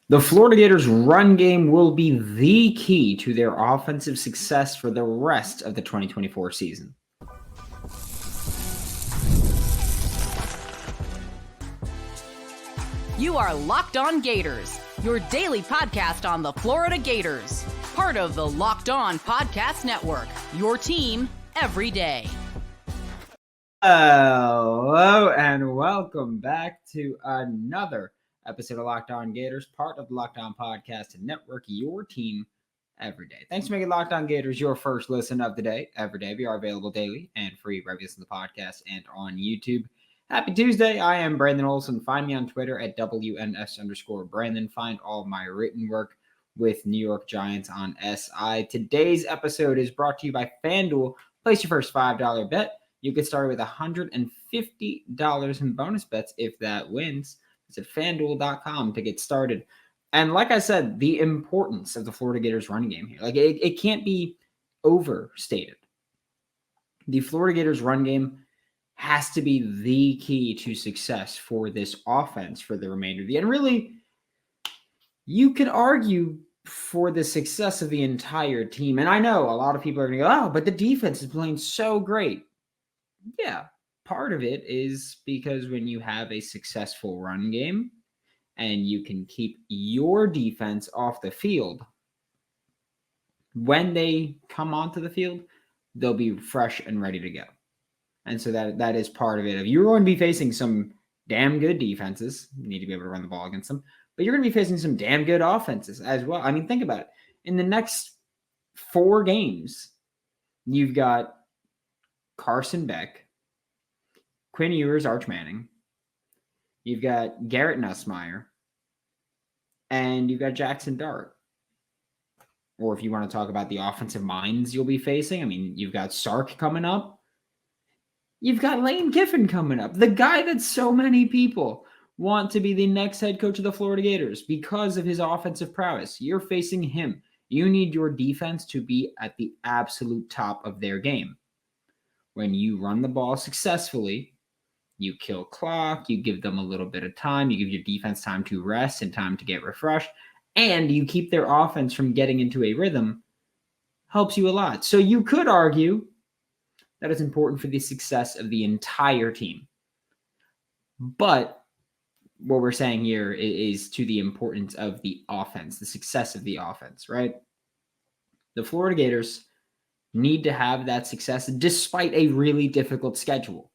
The Florida Gators' run game will be the key to their offensive success for the rest of the 2024 season. You are Locked On Gators, your daily podcast on the Florida Gators. Part of the Locked On Podcast Network, your team every day. Hello and welcome back to another episode of Locked On Gators, part of the Locked On Podcast Network, your team every day. Thanks for making Locked On Gators your first listen of the day every day. We are available daily and free wherever you listen to the podcast and on YouTube. Happy Tuesday. I am Brandon Olsen. Find me on Twitter at WNS_Brandon. Find all of my written work with New York Giants on SI. Today's episode is brought to you by FanDuel. Place your first $5 bet. You get started with $150 in bonus bets if that wins. Visit FanDuel.com to get started. And like I said, the importance of the Florida Gators running game here. It can't be overstated. The Florida Gators run game has to be the key to success for this offense for the remainder of the year. And really, you could argue for the success of the entire team. And I know a lot of people are going to go, oh, but the defense is playing so great. Yeah, part of it is because when you have a successful run game and you can keep your defense off the field, when they come onto the field, they'll be fresh and ready to go. And so that is part of it. If you're going to be facing some damn good defenses, you need to be able to run the ball against them, but you're going to be facing some damn good offenses as well. I mean, think about it. In the next 4 games, you've got Carson Beck, Quinn Ewers, Arch Manning, you've got Garrett Nussmeier, and you've got Jackson Dart. Or if you want to talk about the offensive minds you'll be facing, I mean, you've got Sark coming up. You've got Lane Kiffin coming up, the guy that so many people want to be the next head coach of the Florida Gators because of his offensive prowess. You're facing him. You need your defense to be at the absolute top of their game. When you run the ball successfully, you kill clock, you give them a little bit of time, you give your defense time to rest and time to get refreshed, and you keep their offense from getting into a rhythm, helps you a lot. So you could argue that is important for the success of the entire team. But what we're saying here is to the importance of the offense, the success of the offense, right? The Florida Gators need to have that success despite a really difficult schedule.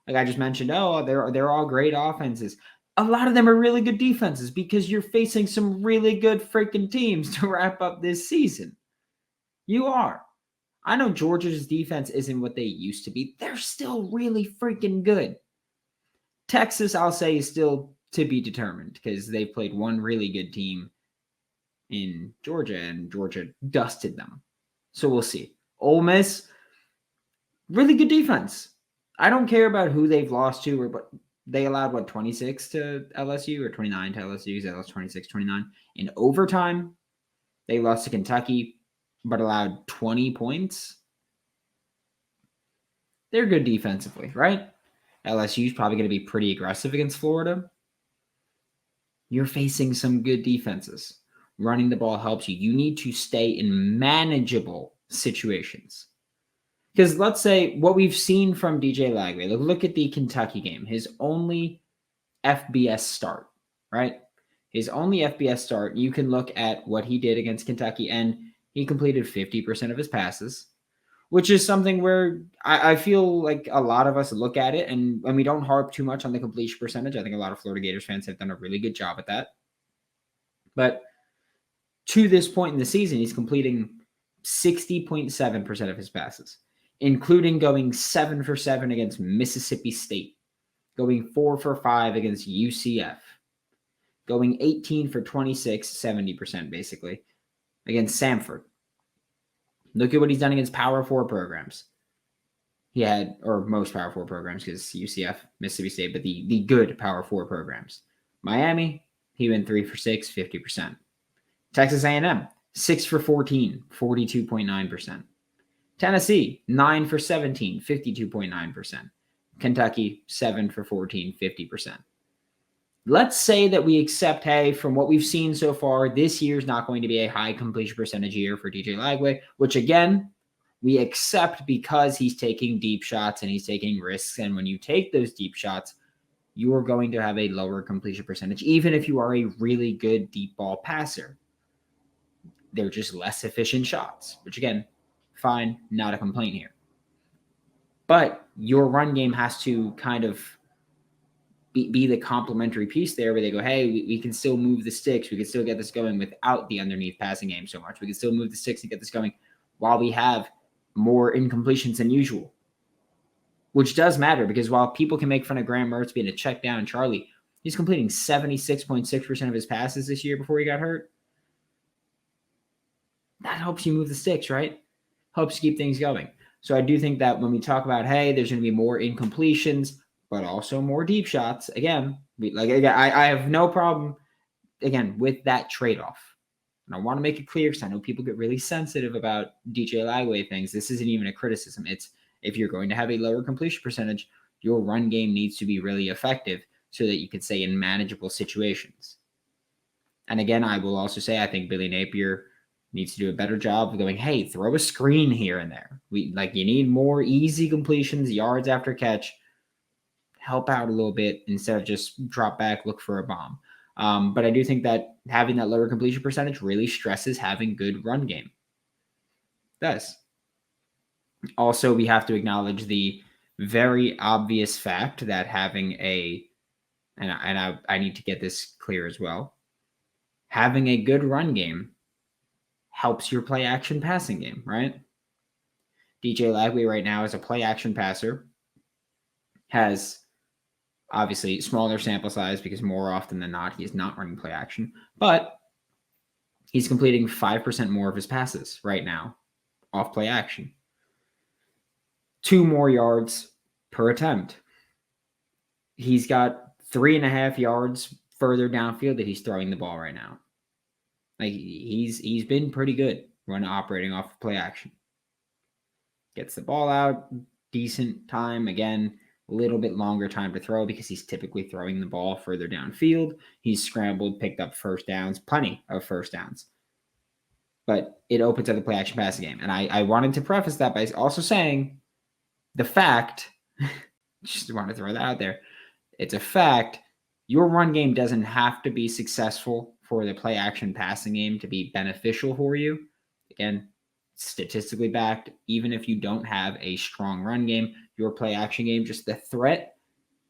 Like I just mentioned, they're all great offenses. A lot of them are really good defenses because you're facing some really good freaking teams to wrap up this season. You are. I know Georgia's defense isn't what they used to be. They're still really freaking good. Texas, I'll say, is still to be determined because they've played one really good team in Georgia, and Georgia dusted them. So we'll see. Ole Miss, really good defense. I don't care about who they've lost to, but they allowed, 26 to LSU or 29 to LSU? That was 26-29. In overtime, they lost to Kentucky, but allowed 20 points. They're good defensively, right? LSU is probably going to be pretty aggressive against Florida. You're facing some good defenses. Running the ball helps you. You need to stay in manageable situations. Because let's say what we've seen from DJ Lagway, look at the Kentucky game, his only FBS start, right? His only FBS start, you can look at what he did against Kentucky, and he completed 50% of his passes, which is something where I feel like a lot of us look at it and we don't harp too much on the completion percentage. I think a lot of Florida Gators fans have done a really good job at that. But to this point in the season, he's completing 60.7% of his passes, including going 7 for 7 against Mississippi State, going 4 for 5 against UCF, going 18 for 26, 70% basically, against Samford. Look at what he's done against Power 4 programs. He had, or most Power 4 programs, because UCF, Mississippi State, but the good Power 4 programs. Miami, he went 3 for 6, 50%. Texas A&M, 6 for 14, 42.9%. Tennessee, 9 for 17, 52.9%. Kentucky, 7 for 14, 50%. let's say that we accept, hey, from what we've seen so far, this year's not going to be a high completion percentage year for DJ Lagway, which again, we accept because he's taking deep shots and he's taking risks. And when you take those deep shots, you are going to have a lower completion percentage, even if you are a really good deep ball passer. They're just less efficient shots, which again, fine, not a complaint here. But your run game has to kind of be the complementary piece there where they go, hey, we can still move the sticks. We can still get this going without the underneath passing game so much. We can still move the sticks and get this going while we have more incompletions than usual, which does matter because while people can make fun of Graham Mertz being a check down Charlie, he's completing 76.6% of his passes this year before he got hurt. That helps you move the sticks, right? Helps keep things going. So I do think that when we talk about, hey, there's going to be more incompletions, but also more deep shots. Again, I have no problem, again, with that trade-off. And I want to make it clear because I know people get really sensitive about DJ Lagway things. This isn't even a criticism. It's if you're going to have a lower completion percentage, your run game needs to be really effective so that you can stay in manageable situations. And again, I will also say I think Billy Napier needs to do a better job of going, hey, throw a screen here and there. You need more easy completions, yards after catch. Help out a little bit instead of just drop back, look for a bomb. But I do think that having that lower completion percentage really stresses having good run game. It does. Also, we have to acknowledge the very obvious fact that having I need to get this clear as well, having a good run game helps your play action passing game, right? DJ Lagway right now is a play action passer, has obviously smaller sample size because more often than not, he is not running play action, but he's completing 5% more of his passes right now off play action. 2 more yards per attempt. He's got 3.5 yards further downfield that he's throwing the ball right now. He's been pretty good when operating off of play action. Gets the ball out, decent time. Again, a little bit longer time to throw because he's typically throwing the ball further downfield. He's scrambled, picked up first downs, plenty of first downs. But it opens up the play action passing game. And I wanted to preface that by also saying the fact, just want to throw that out there, it's a fact, your run game doesn't have to be successful for the play action passing game to be beneficial for you. Again, statistically backed, even if you don't have a strong run game, your play action game, just the threat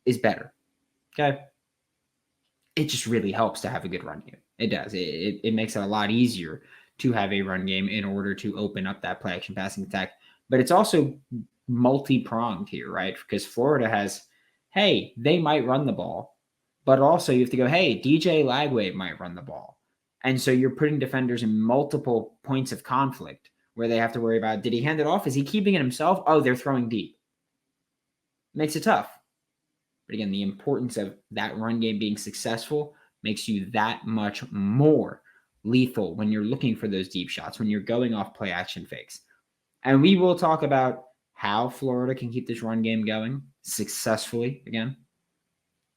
is better. Okay. It just really helps to have a good run game. It does. It makes it a lot easier to have a run game in order to open up that play action passing attack. But it's also multi-pronged here, right? Because Florida has, hey, they might run the ball, but also you have to go, hey, DJ Lagway might run the ball. And so you're putting defenders in multiple points of conflict where they have to worry about, did he hand it off? Is he keeping it himself? Oh, they're throwing deep. Makes it tough. But again, the importance of that run game being successful makes you that much more lethal when you're looking for those deep shots, when you're going off play action fakes. And we will talk about how Florida can keep this run game going successfully again,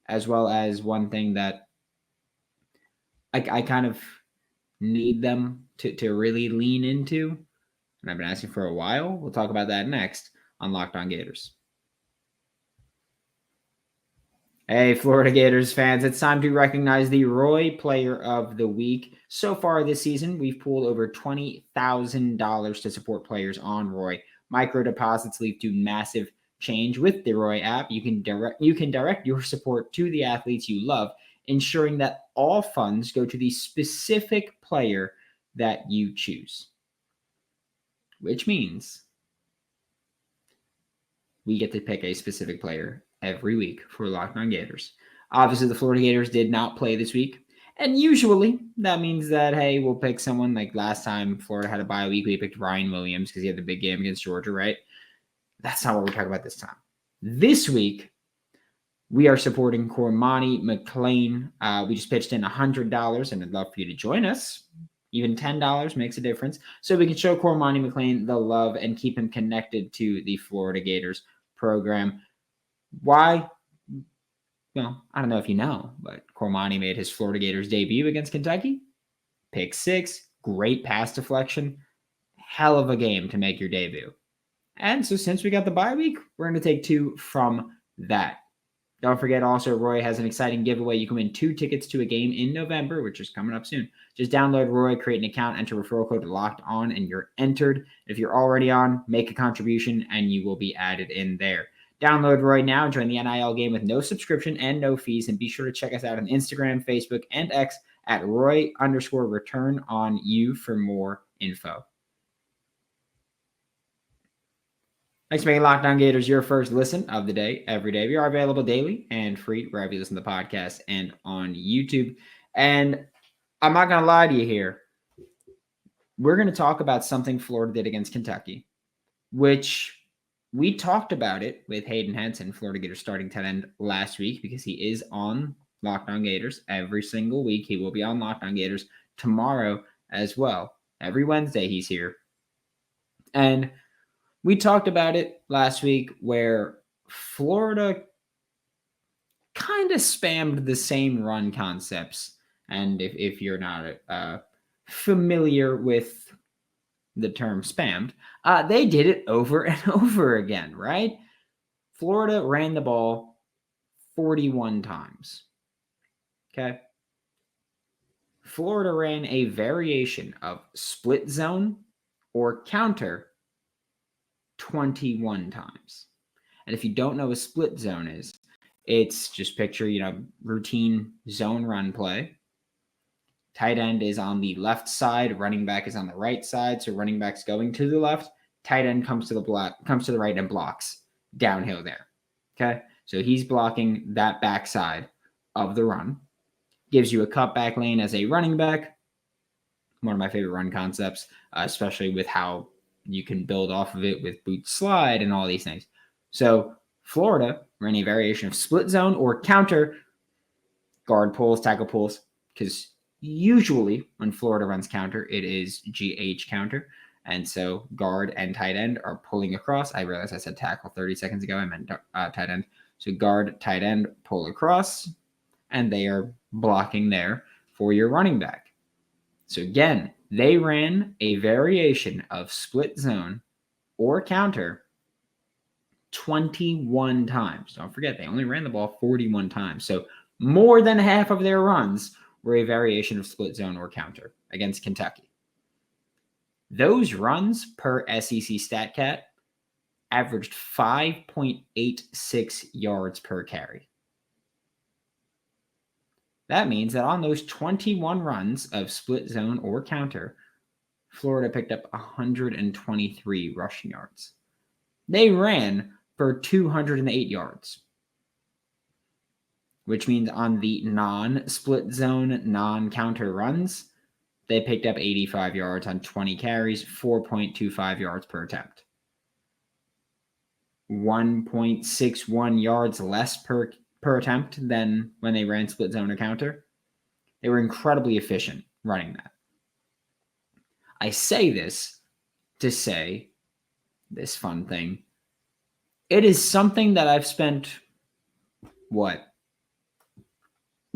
as well as one thing that I kind of need them to really lean into, and I've been asking for a while. We'll talk about that next on Locked On Gators. Hey, Florida Gators fans, it's time to recognize the Roy Player of the Week. So far this season, we've pooled over $20,000 to support players on Roy. Micro deposits lead to massive change with the Roy app. You can direct your support to the athletes you love, ensuring that all funds go to the specific player that you choose. Which means we get to pick a specific player every week for Locked On Gators. Obviously, the Florida Gators did not play this week. And usually that means that, hey, we'll pick someone like last time Florida had a bye week. We picked Ryan Williams because he had the big game against Georgia, right? That's not what we're talking about this time. This week, we are supporting Cormani McClain. We just pitched in $100, and I'd love for you to join us. Even $10 makes a difference. So we can show Cormani McClain the love and keep him connected to the Florida Gators program. Why? well, I don't know if you know, but Cormani made his Florida Gators debut against Kentucky. Pick 6, great pass deflection, hell of a game to make your debut. And so since we got the bye week, we're going to take 2 from that. Don't forget also, Roy has an exciting giveaway. You can win 2 tickets to a game in November, which is coming up soon. Just download Roy, create an account, enter referral code Locked On, and you're entered. If you're already on, make a contribution, and you will be added in there. Download Roy now, join the NIL game with no subscription and no fees, and be sure to check us out on Instagram, Facebook, and X at Roy_return_on_you for more info. Thanks for making Locked On Gators your first listen of the day every day. We are available daily and free wherever you listen to the podcast and on YouTube. And I'm not going to lie to you here. We're going to talk about something Florida did against Kentucky, which we talked about it with Hayden Henson, Florida Gators starting tight end, last week because he is on Locked On Gators every single week. He will be on Locked On Gators tomorrow as well. Every Wednesday he's here. And we talked about it last week where Florida kind of spammed the same run concepts. And if you're not familiar with the term spammed, they did it over and over again, right? Florida ran the ball 41 times. Okay. Florida ran a variation of split zone or counter 21 times. And if you don't know what split zone is, it's just picture, routine zone run play. Tight end is on the left side, running back is on the right side. So running back's going to the left, tight end comes to the right and blocks downhill there. Okay? So he's blocking that backside of the run. Gives you a cutback lane as a running back. One of my favorite run concepts, especially with how you can build off of it with boot slide and all these things. So Florida ran a variation of split zone or counter, guard pulls, tackle pulls, because usually when Florida runs counter, it is GH counter. And so guard and tight end are pulling across. I realized I said tackle 30 seconds ago. I meant tight end. So guard, tight end, pull across, and they are blocking there for your running back. So again, they ran a variation of split zone or counter 21 times. Don't forget, they only ran the ball 41 times. So more than half of their runs were a variation of split zone or counter against Kentucky. Those runs per SEC StatCat averaged 5.86 yards per carry. That means that on those 21 runs of split zone or counter, Florida picked up 123 rushing yards. They ran for 208 yards, which means on the non-split zone, non-counter runs, they picked up 85 yards on 20 carries, 4.25 yards per attempt. 1.61 yards less per attempt than when they ran split zone or counter. They were incredibly efficient running that. I say this to say this fun thing. It is something that I've spent,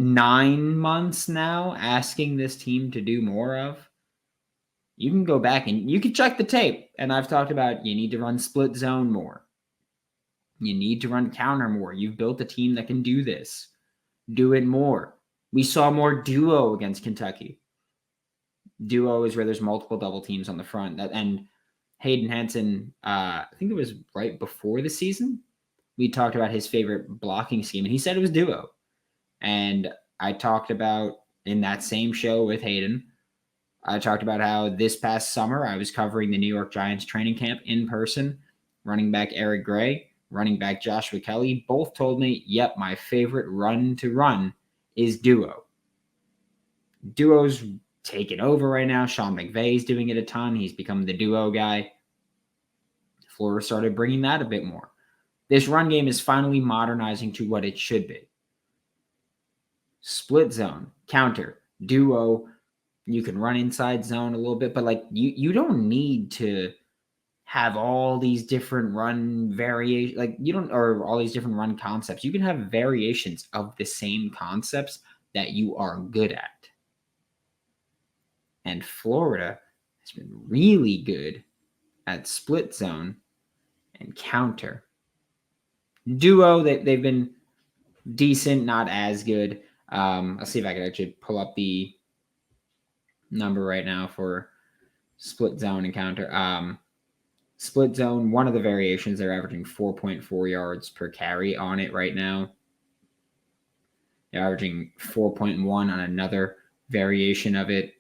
9 months now asking this team to do more of. You can go back and you can check the tape. And I've talked about you need to run split zone more. You need to run counter more. You've built a team that can do this. Do it more. We saw more duo against Kentucky. Duo is where there's multiple double teams on the front. And Hayden Henson, I think it was right before the season, we talked about his favorite blocking scheme, and he said it was duo. And I talked about in that same show with Hayden, I talked about how this past summer I was covering the New York Giants training camp in person. Running back Eric Gray, running back Joshua Kelly, both told me, yep, my favorite run to run is duo. Duo's taken over right now. Sean McVay's doing it a ton. He's become the duo guy. Florida started bringing that a bit more. This run game is finally modernizing to what it should be. Split zone, counter, duo. You can run inside zone a little bit, but you don't need to have all these different run variations, or all these different run concepts. You can have variations of the same concepts that you are good at. And Florida has been really good at split zone and counter. Duo, they've been decent, not as good. I'll see if I can actually pull up the number right now for split zone and counter. Split zone, one of the variations, they're averaging 4.4 yards per carry on it right now. They're averaging 4.1 on another variation of it.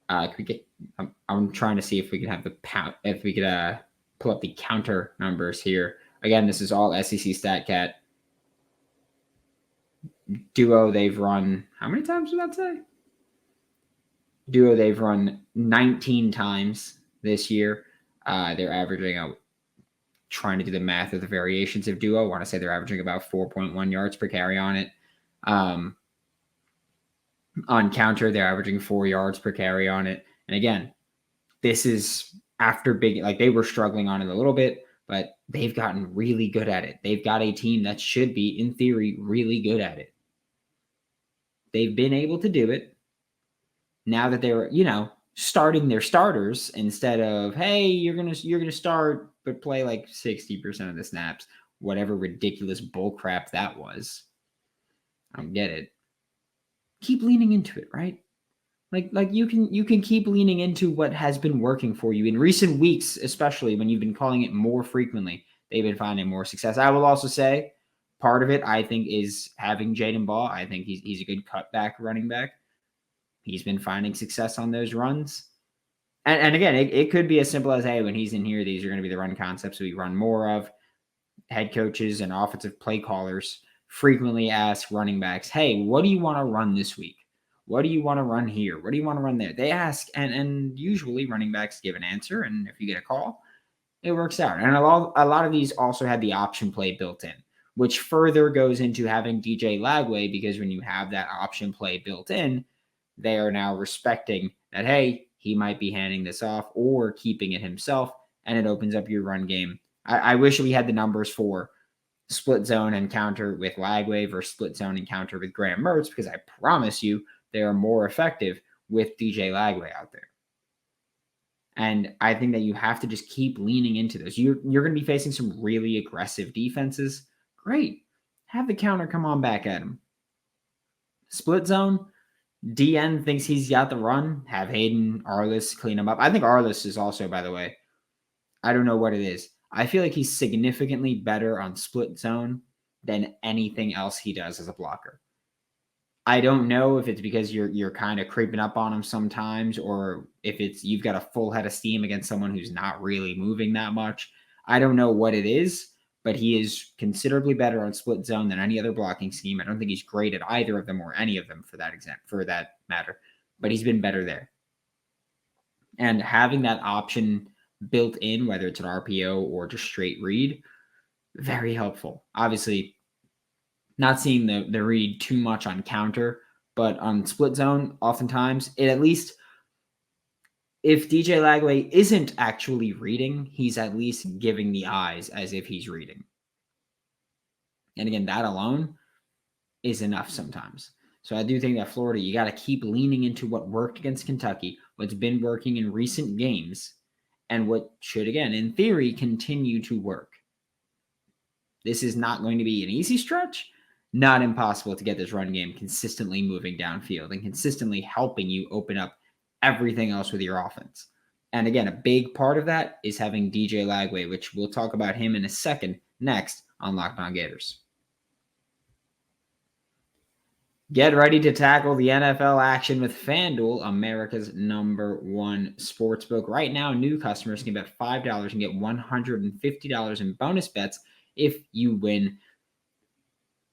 I'm trying to see if we can have pull up the counter numbers here. Again, this is all SEC StatCat. Duo, they've run, how many times did that say? Duo, they've run 19 times this year. They're averaging trying to do the math of the variations of Duo. I want to say they're averaging about 4.1 yards per carry on it. On counter, they're averaging 4 yards per carry on it. And again, this is after they were struggling on it a little bit, but they've gotten really good at it. They've got a team that should be, in theory, really good at it. They've been able to do it. Now that they're, starting their starters instead of, hey, you're gonna start but play like 60% of the snaps, whatever ridiculous bull crap that was. I don't get it. Keep leaning into it, right? Like you can keep leaning into what has been working for you in recent weeks, especially when you've been calling it more frequently. They've been finding more success. I will also say part of it, I think, is having Jaden Ball. I think he's a good cutback running back. He's been finding success on those runs. And again, it could be as simple as, hey, when he's in here, these are going to be the run concepts we run more of. Head coaches and offensive play callers frequently ask running backs, hey, what do you want to run this week? What do you want to run here? What do you want to run there? They ask, and usually running backs give an answer, and if you get a call, it works out. And a lot of these also had the option play built in, which further goes into having DJ Lagway, because when you have that option play built in, they are now respecting that, hey, he might be handing this off or keeping it himself, and it opens up your run game. I wish we had the numbers for split zone and counter with Lagway versus split zone and counter with Graham Mertz, because I promise you they are more effective with DJ Lagway out there. And I think that you have to just keep leaning into those. You're going to be facing some really aggressive defenses. Great. Have the counter come on back at him. Split zone, DN thinks he's got the run. Have Hayden Arliss clean him up. I think Arliss is also, by the way, I don't know what it is. I feel like he's significantly better on split zone than anything else he does as a blocker. I don't know if it's because you're kind of creeping up on him sometimes, or if it's you've got a full head of steam against someone who's not really moving that much. I don't know what it is, but he is considerably better on split zone than any other blocking scheme. I don't think he's great at either of them or any of them for that matter, but he's been better there. And having that option built in, whether it's an RPO or just straight read, very helpful. Obviously, not seeing the read too much on counter, but on split zone, oftentimes, it at least, if DJ Lagway isn't actually reading, he's at least giving the eyes as if he's reading. And again, that alone is enough sometimes. So I do think that Florida, you got to keep leaning into what worked against Kentucky, what's been working in recent games, and what should, again, in theory, continue to work. This is not going to be an easy stretch. Not impossible to get this run game consistently moving downfield and consistently helping you open up everything else with your offense. And again, a big part of that is having DJ Lagway, which we'll talk about him in a second next on Locked On Gators. Get ready to tackle the NFL action with FanDuel, America's #1 sportsbook. Right now, new customers can bet $5 and get $150 in bonus bets if you win.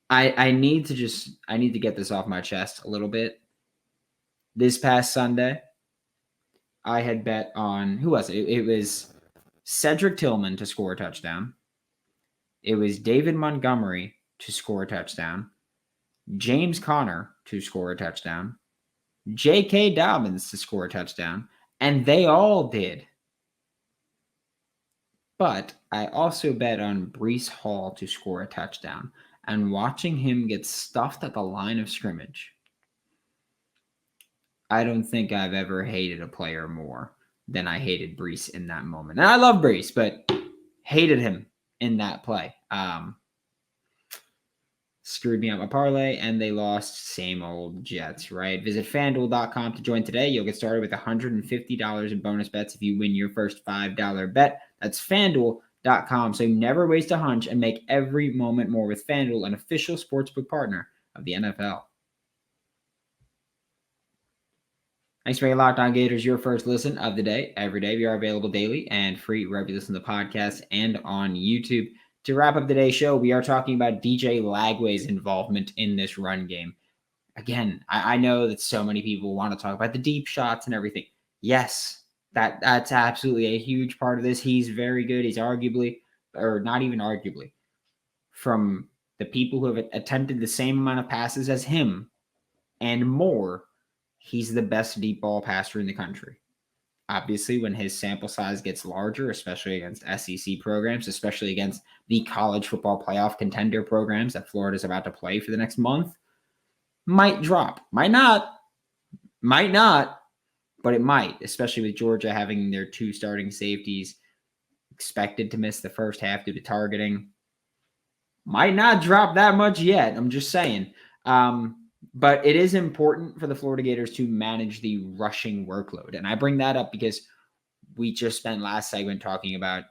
I need to get this off my chest a little bit. This past Sunday, I had bet on, who was it? It was Cedric Tillman to score a touchdown. It was David Montgomery to score a touchdown. James Conner to score a touchdown. J.K. Dobbins to score a touchdown. And they all did. But I also bet on Breece Hall to score a touchdown. And watching him get stuffed at the line of scrimmage, I don't think I've ever hated a player more than I hated Breece in that moment. And I love Breece, but hated him in that play. Screwed me up my parlay, and they lost. Same old Jets, right? Visit FanDuel.com to join today. You'll get started with $150 in bonus bets if you win your first $5 bet. That's FanDuel.com. So never waste a hunch and make every moment more with FanDuel, an official sportsbook partner of the NFL. Thanks for making Locked On Gators your first listen of the day. Every day, we are available daily and free wherever you listen to podcasts and on YouTube. To wrap up today's show, we are talking about DJ Lagway's involvement in this run game. Again, I know that so many people want to talk about the deep shots and everything. Yes, that's absolutely a huge part of this. He's very good. He's arguably, or not even arguably, from the people who have attempted the same amount of passes as him and more, he's the best deep ball passer in the country. Obviously, when his sample size gets larger, especially against SEC programs, especially against the college football playoff contender programs that Florida's about to play for the next month, might drop. Might not, but it might, especially with Georgia having their two starting safeties expected to miss the first half due to targeting. Might not drop that much yet. I'm just saying. But it is important for the Florida Gators to manage the rushing workload. And I bring that up because we just spent last segment talking about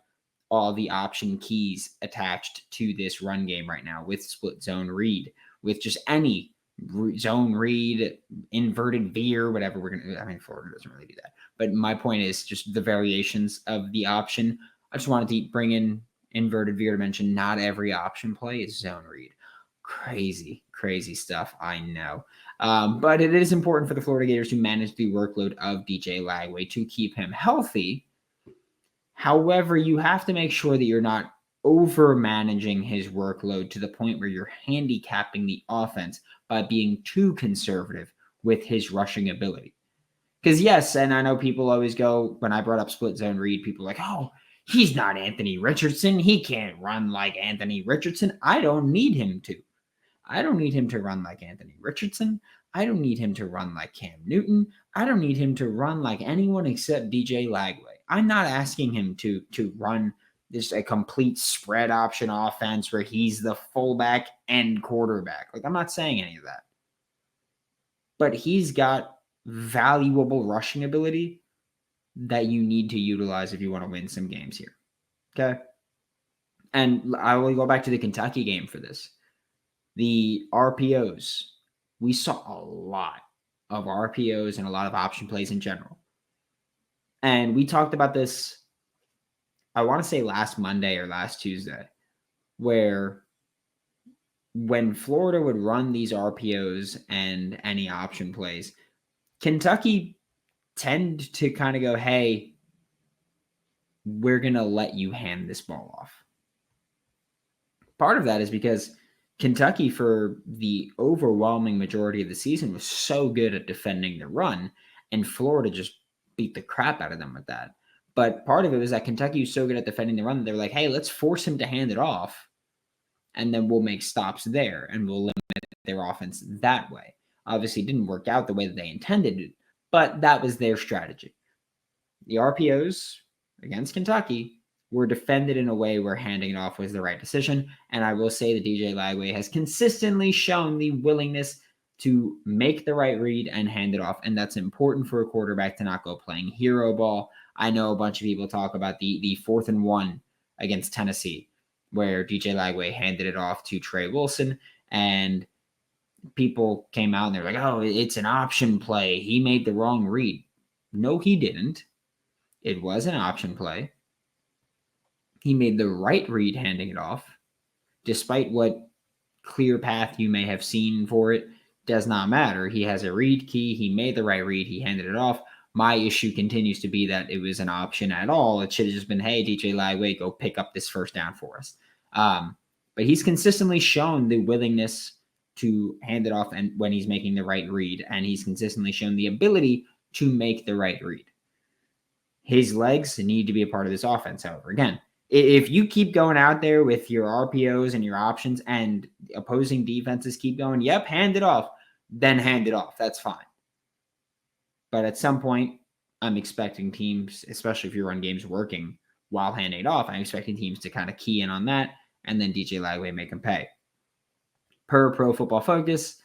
all the option keys attached to this run game right now with split zone read, with just any zone read, inverted veer, whatever we're going to, I mean, Florida doesn't really do that. But my point is just the variations of the option. I just wanted to bring in inverted veer to mention not every option play is zone read. Crazy stuff, I know. But it is important for the Florida Gators to manage the workload of DJ Lagway to keep him healthy. However, you have to make sure that you're not over-managing his workload to the point where you're handicapping the offense by being too conservative with his rushing ability. Because yes, and I know people always go, when I brought up split zone read, people are like, oh, he's not Anthony Richardson. He can't run like Anthony Richardson. I don't need him to. I don't need him to run like Anthony Richardson. I don't need him to run like Cam Newton. I don't need him to run like anyone except DJ Lagway. I'm not asking him to run this a complete spread option offense where he's the fullback and quarterback. Like, I'm not saying any of that. But he's got valuable rushing ability that you need to utilize if you want to win some games here. Okay? And I will go back to the Kentucky game for this. The RPOs, we saw a lot of RPOs and a lot of option plays in general. And we talked about this, I want to say last Monday or last Tuesday, where when Florida would run these RPOs and any option plays, Kentucky tend to kind of go, hey, we're going to let you hand this ball off. Part of that is because Kentucky, for the overwhelming majority of the season, was so good at defending the run, and Florida just beat the crap out of them with that. But part of it was that Kentucky was so good at defending the run that they were like, hey, let's force him to hand it off, and then we'll make stops there, and we'll limit their offense that way. Obviously, it didn't work out the way that they intended it, but that was their strategy. The RPOs against Kentucky were defended in a way where handing it off was the right decision. And I will say that DJ Lagway has consistently shown the willingness to make the right read and hand it off. And that's important for a quarterback to not go playing hero ball. I know a bunch of people talk about the 4th and 1 against Tennessee, where DJ Lagway handed it off to Trey Wilson, and people came out and they're like, oh, it's an option play. He made the wrong read. No, he didn't. It was an option play. He made the right read handing it off. Despite what clear path you may have seen for it, does not matter. He has a read key. He made the right read. He handed it off. My issue continues to be that it was an option at all. It should have just been, hey, DJ Lagway, go pick up this first down for us. But he's consistently shown the willingness to hand it off and when he's making the right read, and he's consistently shown the ability to make the right read. His legs need to be a part of this offense, however. Again, If you keep going out there with your RPOs and your options and opposing defenses keep going, yep, hand it off, then hand it off. That's fine. But at some point, I'm expecting teams, especially if your run game's working while handing it off, I'm expecting teams to kind of key in on that, and then DJ Lagway make them pay. Per Pro Football Focus,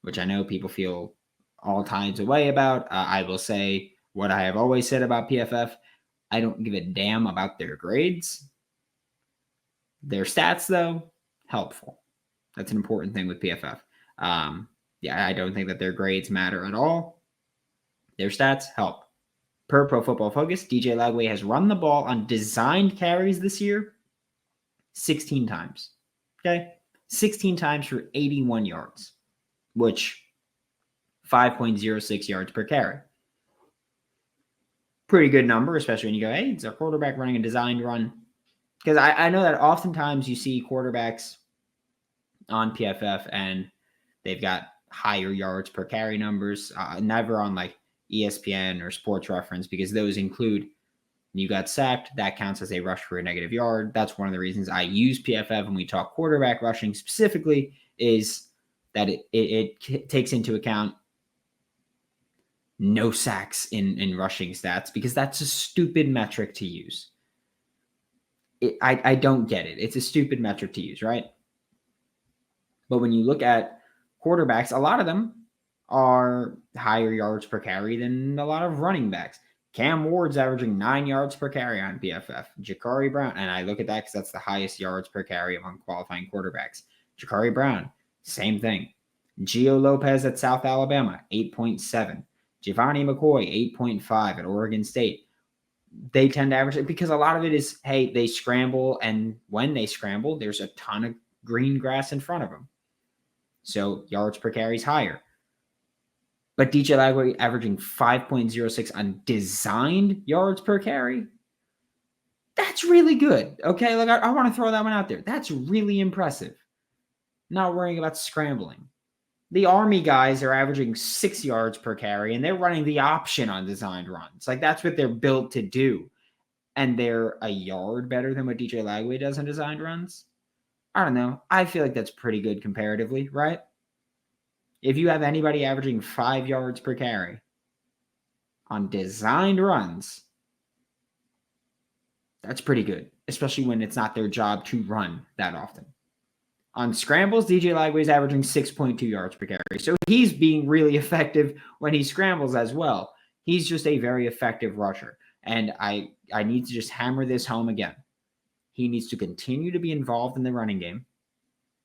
which I know people feel all kinds of way about, I will say what I have always said about PFF. I don't give a damn about their grades. Their stats, though, helpful. That's an important thing with PFF. I don't think that their grades matter at all. Their stats help. Per Pro Football Focus, DJ Lagway has run the ball on designed carries this year 16 times. Okay? 16 times for 81 yards, which 5.06 yards per carry. Pretty good number, especially when you go, hey, it's a quarterback running a designed run. Because I know that oftentimes you see quarterbacks on PFF and they've got higher yards per carry numbers, never on like ESPN or Sports Reference, because those include you got sacked, that counts as a rush for a negative yard. That's one of the reasons I use PFF when we talk quarterback rushing specifically, is that it takes into account no sacks in rushing stats, because that's a stupid metric to use. I don't get it. It's a stupid metric to use, right? But when you look at quarterbacks, a lot of them are higher yards per carry than a lot of running backs. Cam Ward's averaging 9 yards per carry on PFF. Ja'Cory Brown, and I look at that because that's the highest yards per carry among qualifying quarterbacks. Ja'Cory Brown, same thing. Gio Lopez at South Alabama, 8.7. Giovanni McCoy, 8.5 at Oregon State. They tend to average it because a lot of it is, hey, they scramble, and when they scramble, there's a ton of green grass in front of them. So yards per carry is higher. But DJ Lagway averaging 5.06 on designed yards per carry, that's really good. Okay, like I want to throw that one out there. That's really impressive. Not worrying about scrambling. The Army guys are averaging 6 yards per carry, and they're running the option on designed runs. Like, that's what they're built to do. And they're a yard better than what DJ Lagway does on designed runs. I don't know. I feel like that's pretty good comparatively, right? If you have anybody averaging 5 yards per carry on designed runs, that's pretty good, especially when it's not their job to run that often. On scrambles, DJ Lagway is averaging 6.2 yards per carry. So he's being really effective when he scrambles as well. He's just a very effective rusher. And I need to just hammer this home again. He needs to continue to be involved in the running game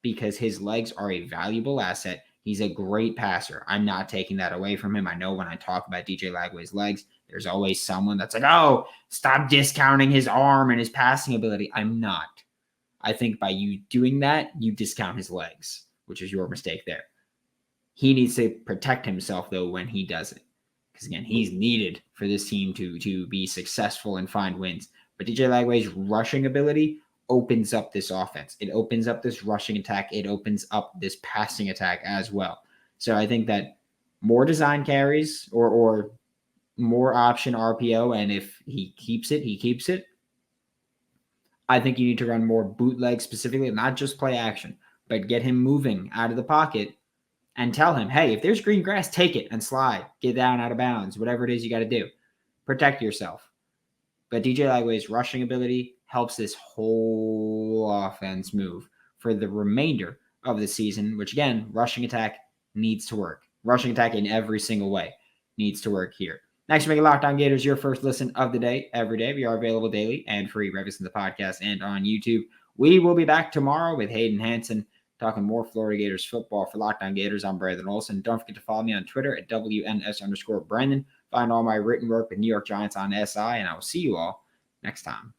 because his legs are a valuable asset. He's a great passer. I'm not taking that away from him. I know when I talk about DJ Lagway's legs, there's always someone that's like, oh, stop discounting his arm and his passing ability. I'm not. I think by you doing that, you discount his legs, which is your mistake there. He needs to protect himself, though, when he does it. Because, again, he's needed for this team to be successful and find wins. But DJ Lagway's rushing ability opens up this offense. It opens up this rushing attack. It opens up this passing attack as well. So I think that more design carries or more option RPO, and if he keeps it, he keeps it. I think you need to run more bootleg specifically, not just play action, but get him moving out of the pocket and tell him, hey, if there's green grass, take it and slide, get down out of bounds, whatever it is you got to do. Protect yourself. But DJ Lagway's rushing ability helps this whole offense move for the remainder of the season, which, again, rushing attack needs to work. Rushing attack in every single way needs to work here. Next, we make Locked On Gators your first listen of the day every day. We are available daily and free wherever you listen to the podcast and on YouTube. We will be back tomorrow with Hayden Hansen talking more Florida Gators football. For Locked On Gators, I'm Brandon Olsen. Don't forget to follow me on Twitter at WNS_Brandon. Find all my written work with New York Giants on SI, and I will see you all next time.